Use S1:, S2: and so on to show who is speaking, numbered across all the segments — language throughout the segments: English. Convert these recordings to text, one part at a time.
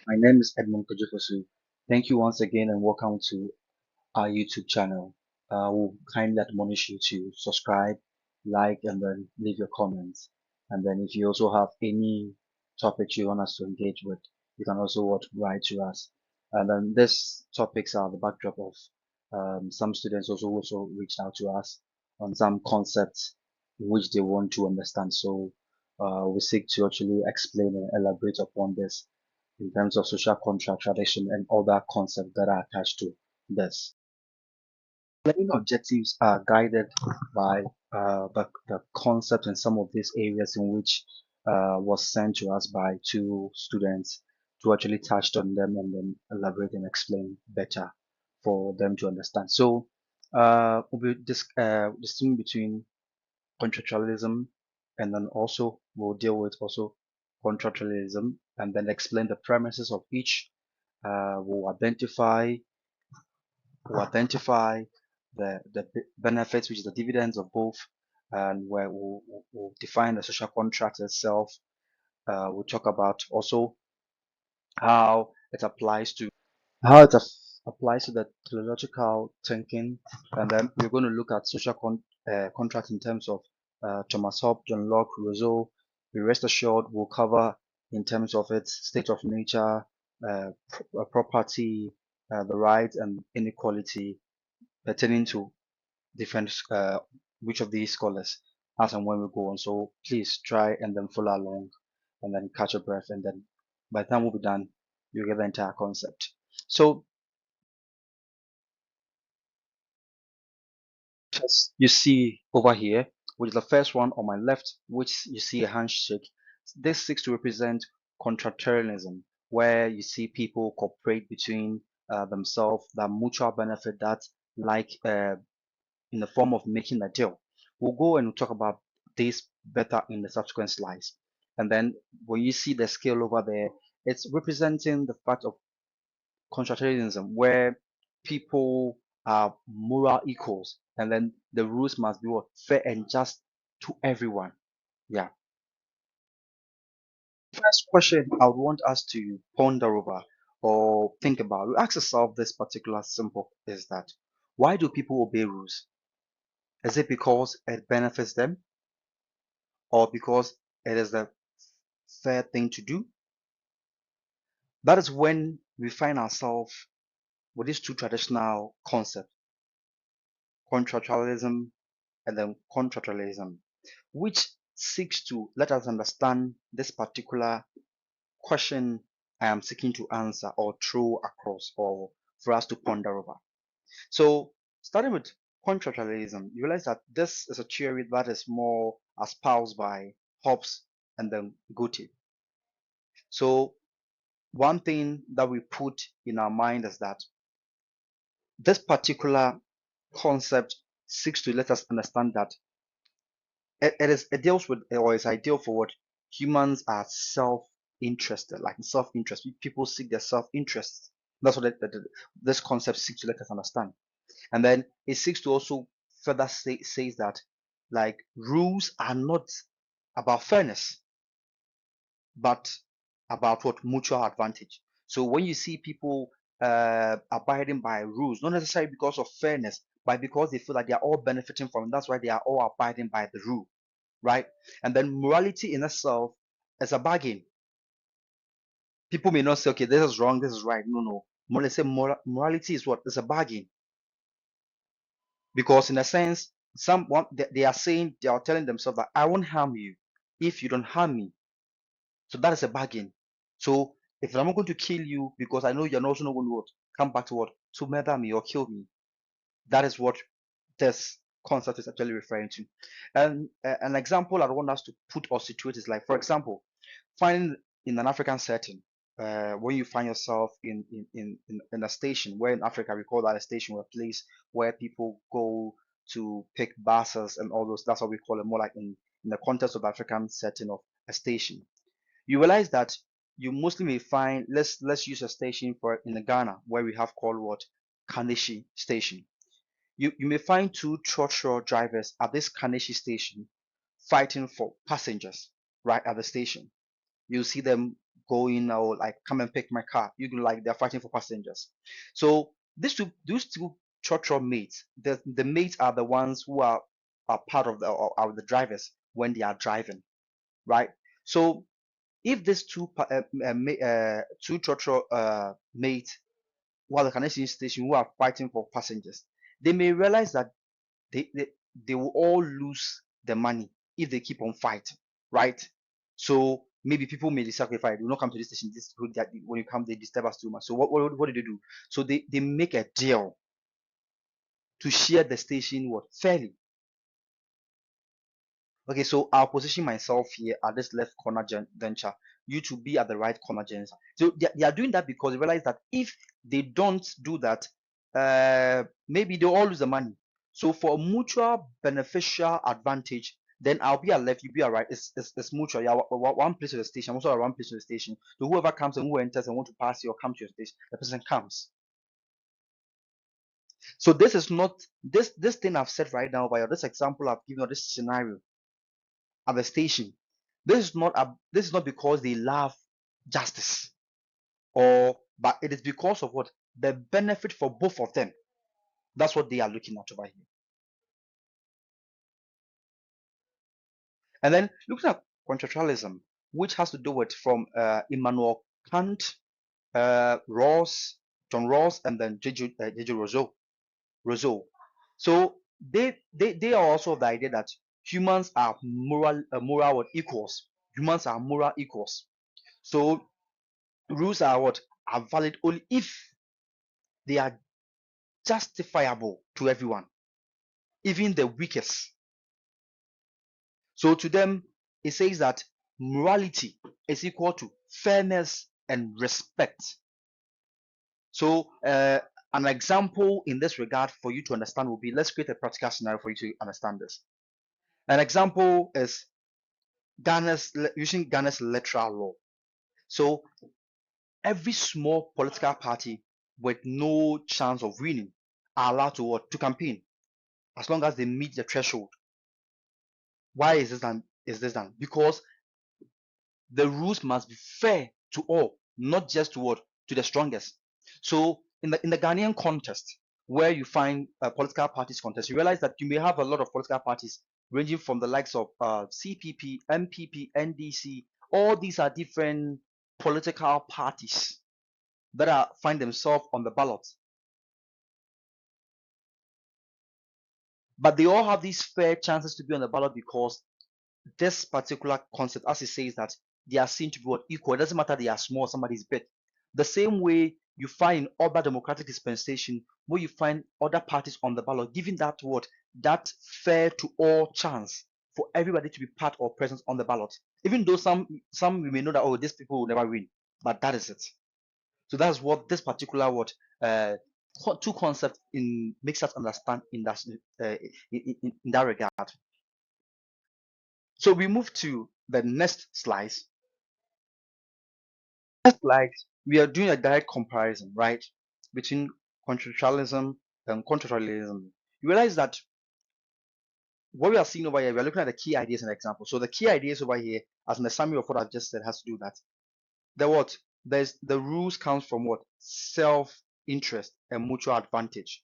S1: My name is Edmund Kojifosu. Thank you once again and welcome to our YouTube channel. We'll kindly admonish you to subscribe, like, and then leave your comments. And then if you also have any topics you want us to engage with, you can also write to us. And then these topics are the backdrop of some students also reached out to us on some concepts which they want to understand. So we seek to actually explain and elaborate upon this in terms of social contract, tradition, and other concepts that are attached to this. Learning objectives are guided by the concept and some of these areas in which was sent to us by two students to actually touch on them and then elaborate and explain better for them to understand. So we'll be distinguishing between contractualism, and then also we'll deal with also contractualism and then explain the premises of each. We'll identify the benefits, which is the dividends of both, and where we'll define the social contract itself. We'll talk about also how it applies to applies to the teleological thinking, and then we're going to look at social contract in terms of Thomas Hobbes, John Locke, Rousseau. Be rest assured, we'll cover in terms of its state of nature, property, the rights and inequality pertaining to different which of these scholars as and when we go on. So please try and then follow along and then catch your breath, and then by the time we'll be done, you get the entire concept. So as you see over here, which is the first one on my left, which you see a handshake. This seeks to represent contractarianism, where you see people cooperate between themselves, that mutual benefit, that like in the form of making a deal. We'll go and talk about this better in the subsequent slides. And then when you see the scale over there, it's representing the fact of contractarianism, where people are moral equals, and then the rules must be what, fair and just to everyone. Yeah. First question I would want us to ponder over or think about, we ask ourselves this particular simple is that why do people obey rules? Is it because it benefits them, or because it is the fair thing to do? That is when we find ourselves with these two traditional concepts, contractualism and then contractualism, which seeks to let us understand this particular question I am seeking to answer or throw across or for us to ponder over. So, starting with contractualism, you realize that this is a theory that is more espoused by Hobbes and then Gauthier. So, one thing that we put in our mind is that this particular concept seeks to let us understand that it deals with, or is ideal for what humans are self-interested, like self-interest. People seek their self-interest. That's what this concept seeks to let us understand. And then it seeks to also further says that like rules are not about fairness, but about what mutual advantage. So when you see people abiding by rules, not necessarily because of fairness, but because they feel that they are all benefiting from it, that's why they are all abiding by the rule, right? And then morality in itself is a bargain. People may not say, okay, this is wrong, this is right. No, no. More let's say morality is what? It's a bargain. Because in a sense, someone they are saying, they are telling themselves that I won't harm you if you don't harm me. So that is a bargain. So if I'm not going to kill you because I know you're also not going to what, come back to what, to murder me or kill me, that is what this concept is actually referring to. And an example I want us to put or situate is like, for example, finding in an African setting, when you find yourself in a station, where in Africa we call that a station, or a place where people go to pick buses and all those. That's what we call it, more like in the context of African setting of a station. You realize that you mostly may find, let's use a station for in Ghana where we have called what, Kaneshi station. You may find two Trotro drivers at this Kaneshi station fighting for passengers right at the station. You see them going, or like come and pick my car. You can like they're fighting for passengers. So those two Trotro mates, the mates are the ones who are part of the or are the drivers when they are driving, right? So if these two Trotro mates who are the connection station who are fighting for passengers, they may realize that they, they they will all lose the money if they keep on fighting, right? So maybe people may be sacrificed. They will not come to this station. This road that when you come, they disturb us too much. So what do they do? So they make a deal to share the station what fairly. Okay, so I'll position myself here at this left corner juncture. You to be at the right corner juncture. So they are doing that because they realize that if they don't do that, maybe they'll all lose the money. So for mutual beneficial advantage, then I'll be at left, you be at right. It's mutual. Yeah, one place to the station. I'm also at one place to the station. So whoever comes and who enters and want to pass you or come to your station, the person comes. So this is not this thing I've said right now by this example I've given or this scenario at the station. This is not because they love justice, or but it is because of what the benefit for both of them. That's what they are looking at over here. And then looking at contractualism, which has to do with from Immanuel Kant, Rawls, John Rawls, and then J.J. Rousseau. So they are also of the idea that humans are moral equals. Humans are moral equals. So rules are what are valid only if they are justifiable to everyone, even the weakest. So to them, it says that morality is equal to fairness and respect. So an example in this regard for you to understand will be, let's create a practical scenario for you to understand this. An example is using Ghana's electoral law. So every small political party with no chance of winning are allowed to campaign as long as they meet the threshold. Why is this done? Because the rules must be fair to all, not just to the strongest. So in the Ghanaian context, where you find political parties contest, you realize that you may have a lot of political parties ranging from the likes of CPP, MPP, NDC. All these are different political parties that find themselves on the ballot, but they all have these fair chances to be on the ballot because this particular concept, as it says that they are seen to be equal. It doesn't matter they are small, somebody's big. The same way you find in other democratic dispensation where you find other parties on the ballot, giving that fair to all chance for everybody to be part or present on the ballot. Even though some we may know that these people will never win, but that is it. So that's what this particular two concepts in makes us understand in that in that regard. So we move to the next slide. Next slide, we are doing a direct comparison, right, between contractualism and contractualism. You realize that what we are seeing over here, we are looking at the key ideas and examples. So the key ideas over here, as in the summary of what I've just said, has to do that. There's the rules comes from what? Self-interest and mutual advantage.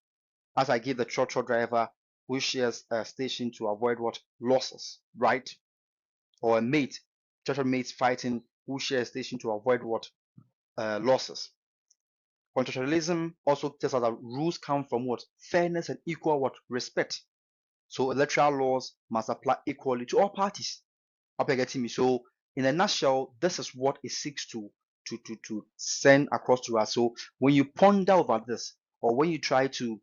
S1: As I give the Trotro driver who shares a station to avoid what? Losses, right? Or a mate, Trotro mates fighting who share a station to avoid what? Losses. Contractualism also tells us that rules come from what? Fairness and equal what? Respect. So electoral laws must apply equally to all parties. Hope you're getting me. So in a nutshell, this is what it seeks to send across to us. So when you ponder over this, or when you try to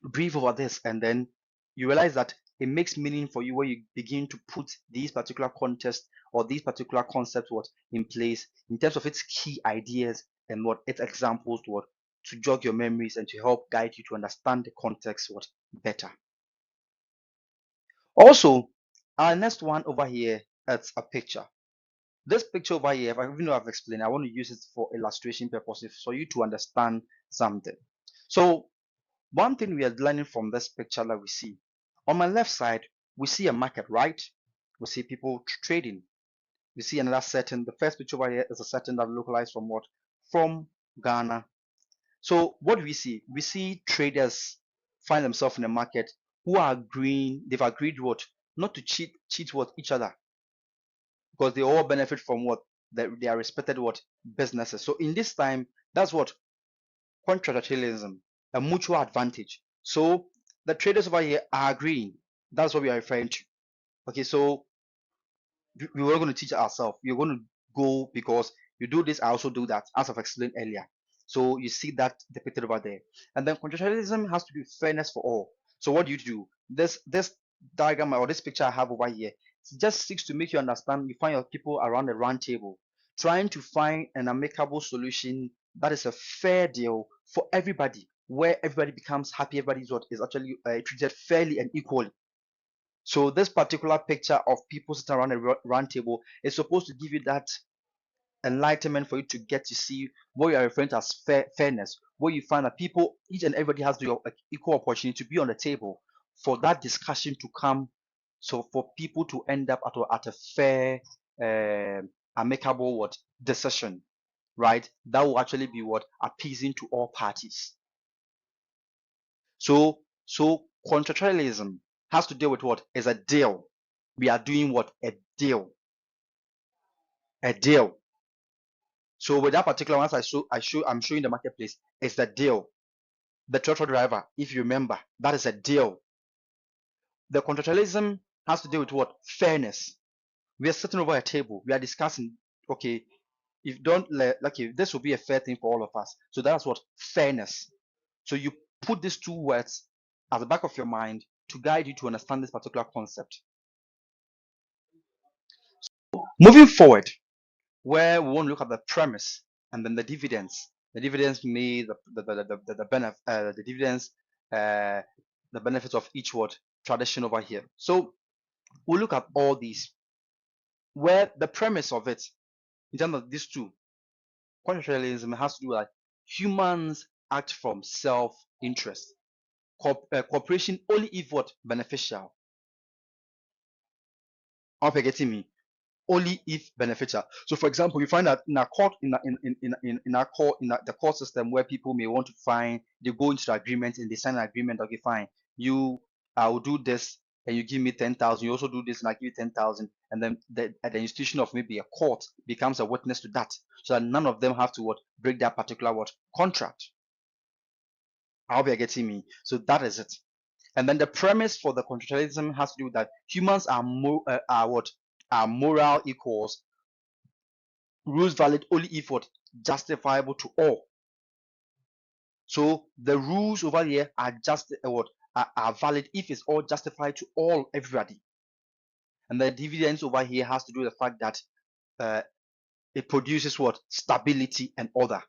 S1: breathe over this, and then you realize that it makes meaning for you when you begin to put these particular context or these particular concepts in place in terms of its key ideas and its examples to jog your memories and to help guide you to understand the context better. Also, our next one over here, it's a picture. This picture over here, even though I've explained, I want to use it for illustration purposes for you to understand something. So one thing we are learning from this picture that we see, on my left side, we see a market, right? We see people trading. We see another setting. The first picture over here is a setting that localized from what? From Ghana. So what do we see? We see traders find themselves in the market who are agreeing, they've agreed what? Not to cheat what each other, because they all benefit from what? They are respected what? Businesses. So in this time, that's what? Contractualism, a mutual advantage. So the traders over here are agreeing. That's what we are referring to. Okay, so we were going to teach ourselves. You're going to go because you do this, I also do that, as I've explained earlier. So you see that depicted over there. And then contractualism has to be fairness for all. So what do you do? This diagram or this picture I have over here just seeks to make you understand. You find your people around the round table trying to find an amicable solution that is a fair deal for everybody, where everybody becomes happy, everybody is actually treated fairly and equally. So this particular picture of people sitting around a round table is supposed to give you that enlightenment for you to get to see what you are referring to as fairness, where you find that people, each and everybody has the equal opportunity to be on the table for that discussion to come. So for people to end up at a fair, amicable what decision, right? That will actually be what appeasing to all parties. So contractualism has to deal with what is a deal. We are doing what? A deal. A deal. So with that particular one, I'm showing the marketplace, it's the deal. The Trotro driver, if you remember, that is a deal. The contractualism has to do with what? Fairness. We are sitting over a table. We are discussing, okay, if don't let, okay, this will be a fair thing for all of us. So that's what? Fairness. So you put these two words at the back of your mind to guide you to understand this particular concept. Moving forward, where we want to look at the premise and then the dividends. The dividends made the benefit, the dividends, the benefits of each word tradition over here. So we'll look at all these. Where the premise of it, in terms of these two, contractualism has to do with like humans act from self-interest. Cooperation only if what beneficial. I hope you're getting me. Only if beneficial. So, for example, you find that in a court, the court system, where people may want to find, they go into the agreement and they sign an agreement. Okay, fine. I will do this, and you give me 10,000. You also do this, and I give you 10,000. And then the institution of maybe a court becomes a witness to that, so that none of them have to break that particular contract. I hope you're getting me. So that is it. And then the premise for the contractualism has to do with that humans are moral equals, rules valid only if justifiable to all. So the rules over here are just are valid if it's all justified to all, everybody. And the dividends over here has to do with the fact that it produces stability and order.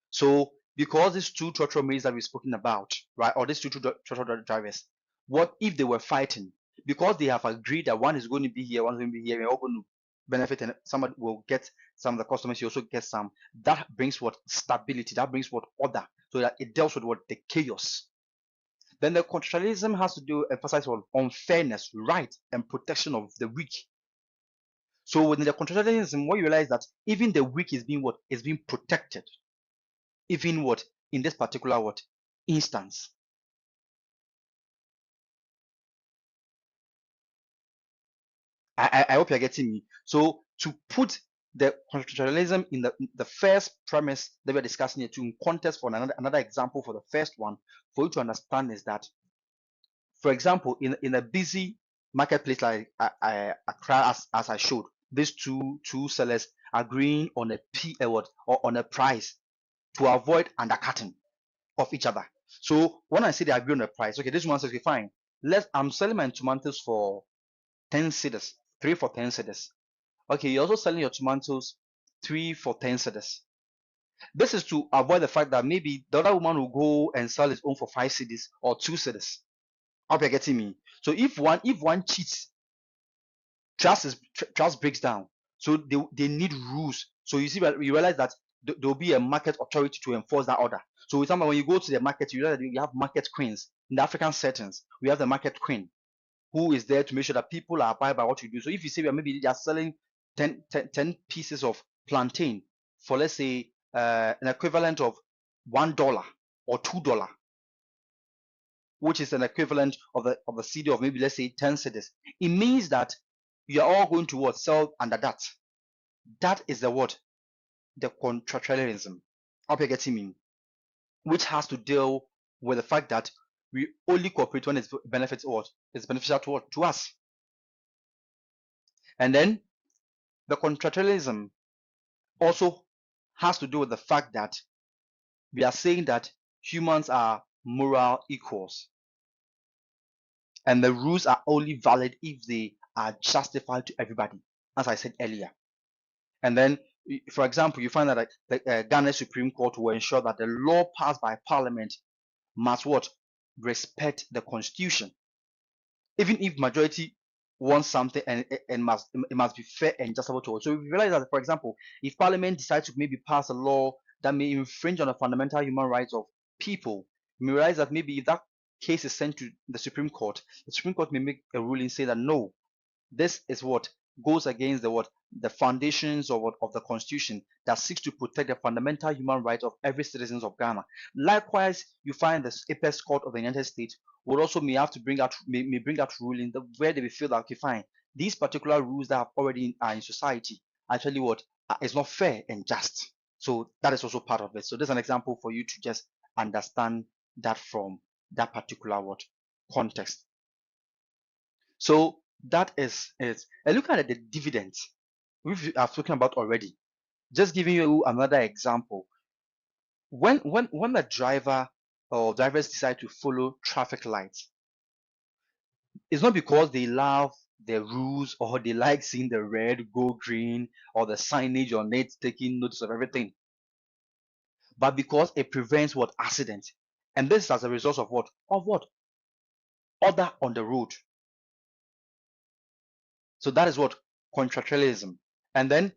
S1: So because these two Trotro maids that we've spoken about, right, or these two Trotro drivers, what if they were fighting? Because they have agreed that one is going to be here, one is going to be here, we're all going to benefit, and somebody will get some of the customers, you also get some. That brings stability, that brings order, so that it deals with the chaos. Then the contractualism has to do emphasize on fairness, right, and protection of the weak. So within the contractualism, what you realize that even the weak is being protected. Even in this particular instance. I hope you're getting me. So to put the contractualism in the first premise that we're discussing here, to in context for another example for the first one, for you to understand is that, for example, in a busy marketplace like Accra, as I showed, these two sellers agreeing on or on a price to avoid undercutting of each other. So when I say they agree on the price, okay, this one says, okay, fine. I'm selling my tomatoes for 10 cedis, 3 for 10 cedis. Okay, you're also selling your tomatoes 3 for 10 cedis. This is to avoid the fact that maybe the other woman will go and sell his own for 5 cedis or 2 cedis. I hope you're getting me. So if one cheats, trust breaks down. So they need rules. So you realize that there will be a market authority to enforce that order. So with when you go to the market, you realize that you have market queens. In the African settings, we have the market queen who is there to make sure that people are abide by what you do. So if you say maybe they are selling 10 pieces of plantain for, let's say, an equivalent of $1 or $2, which is an equivalent of the CD of maybe, let's say, 10 cedis. It means that you are all going to what? Sell under that. That is the what? The contractualism. Hope you're getting me. Which has to deal with the fact that we only cooperate when it benefits what? It's beneficial to what? To us. And then the contractualism also has to do with the fact that we are saying that humans are moral equals, and the rules are only valid if they are justified to everybody, as I said earlier. And then, for example, you find that the Ghana Supreme Court will ensure that the law passed by Parliament must what? Respect the Constitution, even if majority wants something, and it must be fair and justifiable to all. So we realize that, for example, if Parliament decides to maybe pass a law that may infringe on the fundamental human rights of people, we realize that maybe if that case is sent to the Supreme Court may make a ruling saying that no, this is what goes against the foundations of the Constitution that seeks to protect the fundamental human rights of every citizen of Ghana. Likewise, you find the apex court of the United States would also may have to bring out ruling where they will feel that, okay, fine, these particular rules that already are in society actually is not fair and just. So that is also part of it. So there's an example for you to just understand that from that particular context. So that is it. And look at the dividends I've spoken about already. Just giving you another example. When the driver or drivers decide to follow traffic lights, it's not because they love the rules or they like seeing the red go green or the signage on it taking notice of everything, but because it prevents accidents. And this is as a result of what order on the road. So that is what contractualism. And then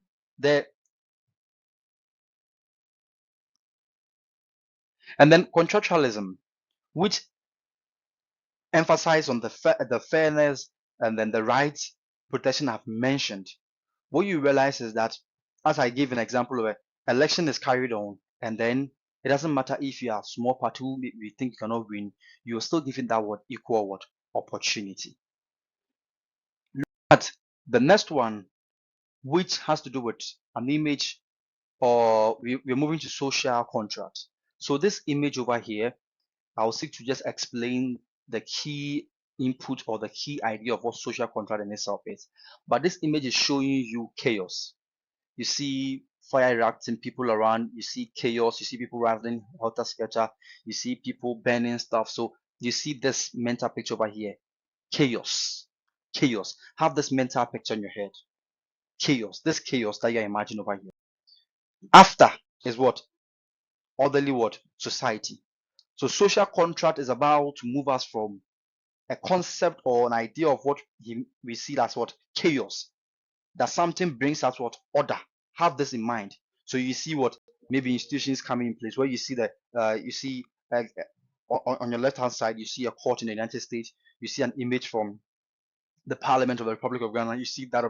S1: contractualism, which emphasize on the fairness and then the rights protection I've mentioned. What you realize is that, as I gave an example of an election is carried on, and then it doesn't matter if you are a small party who we think you cannot win, you are still given that equal opportunity. Look at the next one, which has to do with an image, or we're moving to social contract. So this image over here, I'll seek to just explain the key input or the key idea of what social contract in itself is. But this image is showing you chaos. You see fire erupting, people around, you see chaos, you see people rattling helter skelter, you see people burning stuff. So you see this mental picture over here. Chaos. Chaos. Have this mental picture in your head. Chaos. This chaos that you imagine over here. After is what? Orderly society. So social contract is about to move us from a concept or an idea of what we see as chaos, that something brings us order. Have this in mind. So you see maybe institutions coming in place where you see that on your left hand side you see a court in the United States. You see an image from the Parliament of the Republic of Ghana. You see that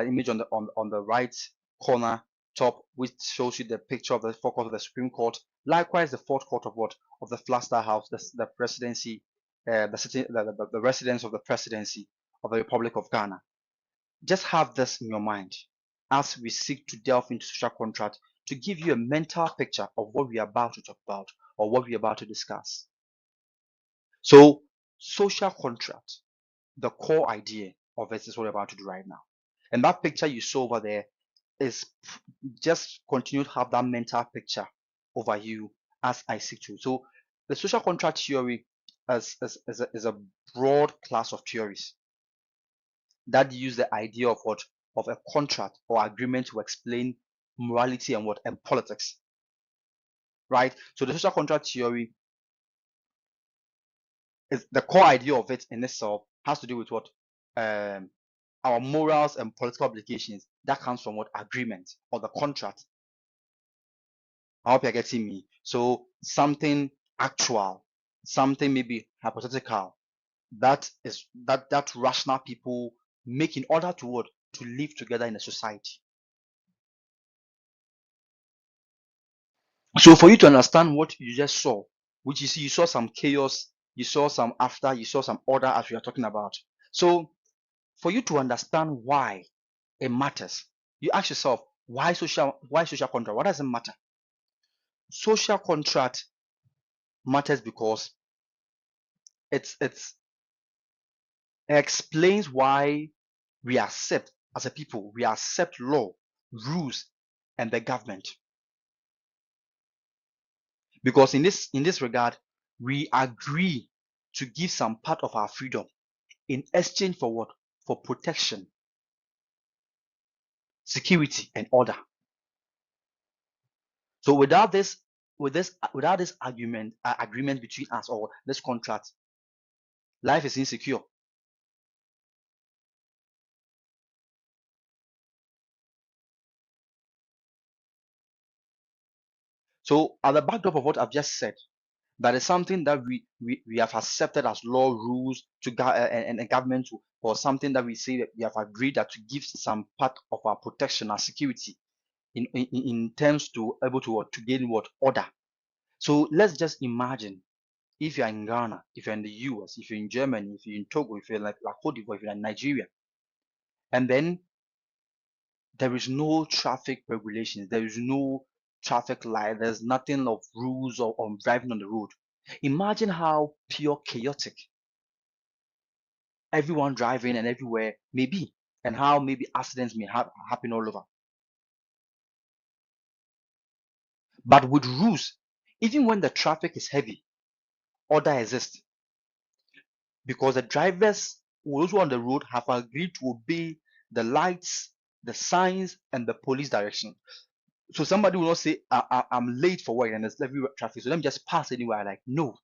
S1: image on the right corner top, which shows you the picture of the forecourt of the Supreme Court. Likewise, the fourth court of the Flaster House, the presidency, the residence of the presidency of the Republic of Ghana. Just have this in your mind as we seek to delve into social contract, to give you a mental picture of what we are about to talk about or what we are about to discuss. So, social contract, the core idea of it is what we're about to do right now. And that picture you saw over there is just continue to have that mental picture over you as I seek to. So the social contract theory is a broad class of theories that use the idea of a contract or agreement to explain morality and politics. Right? So the social contract theory is the core idea of it in itself has to do with our morals and political obligations that comes from agreement or the contract. I hope you're getting me. So something actual, something maybe hypothetical, that rational people make in order to to live together in a society. So for you to understand what you just saw, which you see, you saw some chaos, you saw some after, you saw some order as we are talking about. So for you to understand why it matters, you ask yourself, why social contract? What does it matter? Social contract matters because it explains why we accept, as a people, we accept law, rules, and the government. Because in this regard, we agree to give some part of our freedom in exchange for what? For protection, security, and order. So without this agreement between us, or this contract, life is insecure. So at the backdrop of what I've just said, that is something that we have accepted as law, rules to and government, or something that we say that we have agreed that to give some part of our protection and security in terms to able to gain what? Order. So let's just imagine, if you're in Ghana, if you're in the US, if you're in Germany, if you're in Togo, if you're like Cote d'Ivoire, if you're in Nigeria, and then there is no traffic regulations, there is no traffic light, there's nothing of rules or driving on the road. Imagine how pure chaotic everyone driving and everywhere may be, and how maybe accidents may happen all over. But with rules, even when the traffic is heavy, order exists, because the drivers who also on the road have agreed to obey the lights, the signs, and the police direction. So somebody will not say, I'm late for work and there's heavy traffic, so let me just pass anywhere. Like, no.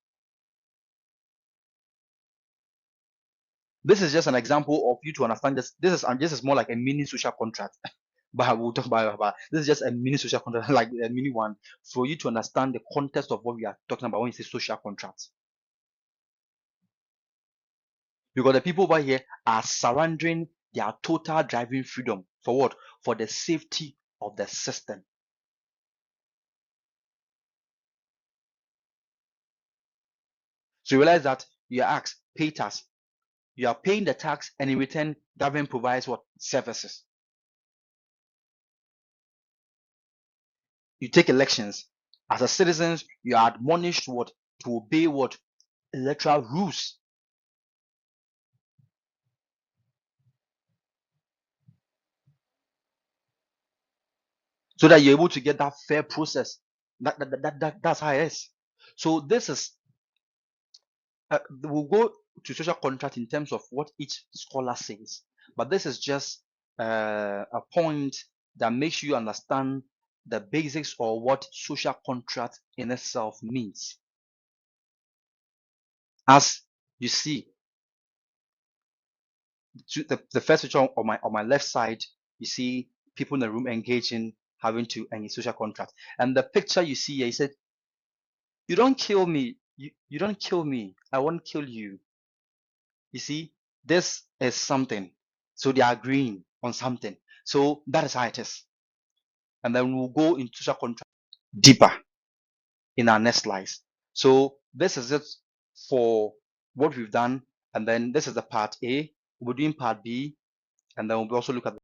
S1: This is just an example of you to understand this. This is more like a mini social contract. But we'll talk about this is just a mini social contract, like a mini one, for you to understand the context of what we are talking about when we say social contracts. Because the people over here are surrendering their total driving freedom for what? For the safety of the system. So you realize that you are asked, pay tax. You are paying the tax, and in return, government provides what? Services. You take elections. As a citizen, you are admonished what? To obey what? Electoral rules. So that you're able to get that fair process. That's how it is. So this is, we'll go to social contract in terms of what each scholar says, but this is just a point that makes you understand the basics or what social contract in itself means. As you see, the first picture on my left side, you see people in the room engaging, having to engage social contract. And the picture you see here, he said, you don't kill me, you don't kill me, I won't kill you. You see, this is something. So they are agreeing on something. So that is how it is. And then we'll go into social contract deeper in our next slides. So this is it for what we've done. And then this is the part A. We're doing part B. And then we'll also look at